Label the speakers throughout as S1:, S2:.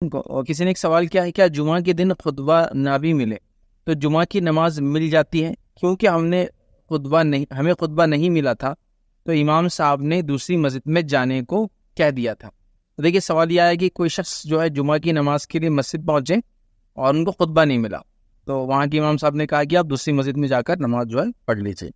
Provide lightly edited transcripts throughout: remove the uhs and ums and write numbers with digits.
S1: اور کسی نے ایک سوال کیا ہے، کیا جمعہ کے دن خطبہ نہ بھی ملے تو جمعہ کی نماز مل جاتی ہے؟ کیونکہ ہمیں خطبہ نہیں ملا تھا تو امام صاحب نے دوسری مسجد میں جانے کو کہہ دیا تھا۔ دیکھیے سوال یہ ہے کہ کوئی شخص جو ہے جمعہ کی نماز کے لیے مسجد پہنچے اور ان کو خطبہ نہیں ملا، تو وہاں کے امام صاحب نے کہا کہ آپ دوسری مسجد میں جا کر نماز جو ہے پڑھ لیجیے۔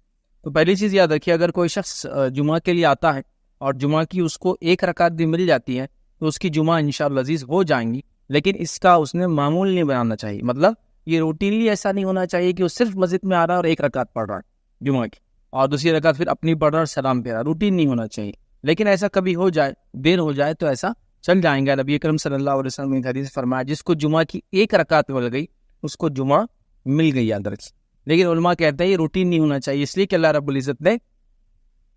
S1: تو پہلی چیز یاد رکھیے، اگر کوئی شخص جمعہ کے لیے آتا ہے اور جمعہ کی اس کو ایک رکعت بھی مل جاتی ہے تو اس کی جمعہ انشاءاللہ عزیز ہو جائیں گی، لیکن اس کا اس نے معمول نہیں بنانا چاہیے۔ مطلب یہ روٹینلی ایسا نہیں ہونا چاہیے کہ وہ صرف مسجد میں آ رہا ہے اور ایک رکعت پڑھ رہا ہے جمعہ کی اور دوسری رکعت پھر اپنی پڑھ رہا ہے اور سلام پھیرا، روٹین نہیں ہونا چاہیے۔ لیکن ایسا کبھی ہو جائے، دیر ہو جائے تو ایسا چل جائیں گا۔ نبی اکرم صلی اللہ علیہ وسلم نے حدیث فرمایا جس کو جمعہ کی ایک رکعت مل گئی اس کو جمعہ مل گئی، یاد رکھیے۔ لیکن علماء کہتے ہیں یہ روٹین نہیں ہونا چاہیے، اس لیے کہ اللہ رب العزت نے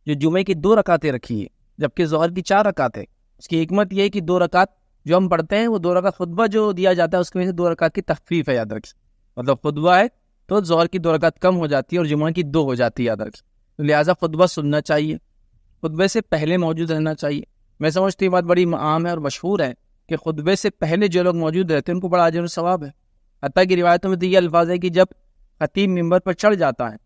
S1: جو جمعے کی 2 رکعتیں رکھی ہے جبکہ ظہر کی 4 رکعت ہے، اس کی حکمت یہ ہے کہ 2 رکعت جو ہم پڑھتے ہیں وہ 2 رکعت خطبہ جو دیا جاتا ہے اس کی وجہ سے 2 رکعت کی تخفیف ہے، یاد رکھیے۔ مطلب خطبہ ہے تو ظہر کی 2 رکعت کم ہو جاتی ہے اور جمعہ کی 2 ہو جاتی ہے، یاد رکھیے۔ تو لہٰذا خطبہ سننا چاہیے، خطبے سے پہلے موجود رہنا چاہیے۔ میں سمجھتی ہوں بات بڑی عام ہے اور مشہور ہے کہ خطبے سے پہلے جو لوگ موجود رہتے ہیں ان کو بڑا اجر و ثواب ہے۔ حتیٰ کہ روایتوں میں تو یہ الفاظ ہے کہ جب خطیب ممبر پر چڑھ جاتا ہے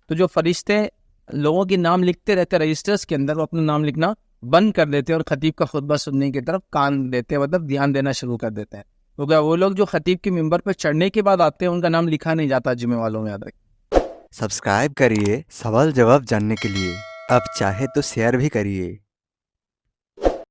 S1: تو جو فرشتے لوگوں کے نام لکھتے رہتے ہیں رجسٹرز کے اندر، وہ اپنا نام لکھنا بند کر دیتے ہیں اور خطیب کا خطبہ سننے کی طرف کان دیتے ہیں، مطلب دھیان دینا شروع کر دیتے ہیں۔ کیونکہ وہ لوگ جو خطیب کے ممبر پر چڑھنے کے بعد آتے ہیں ان کا نام لکھا نہیں جاتا جمعے والوں میں، یاد رکھیں۔
S2: سبسکرائب کریے سوال جواب جاننے کے لیے، اب چاہے تو شیئر بھی کریے۔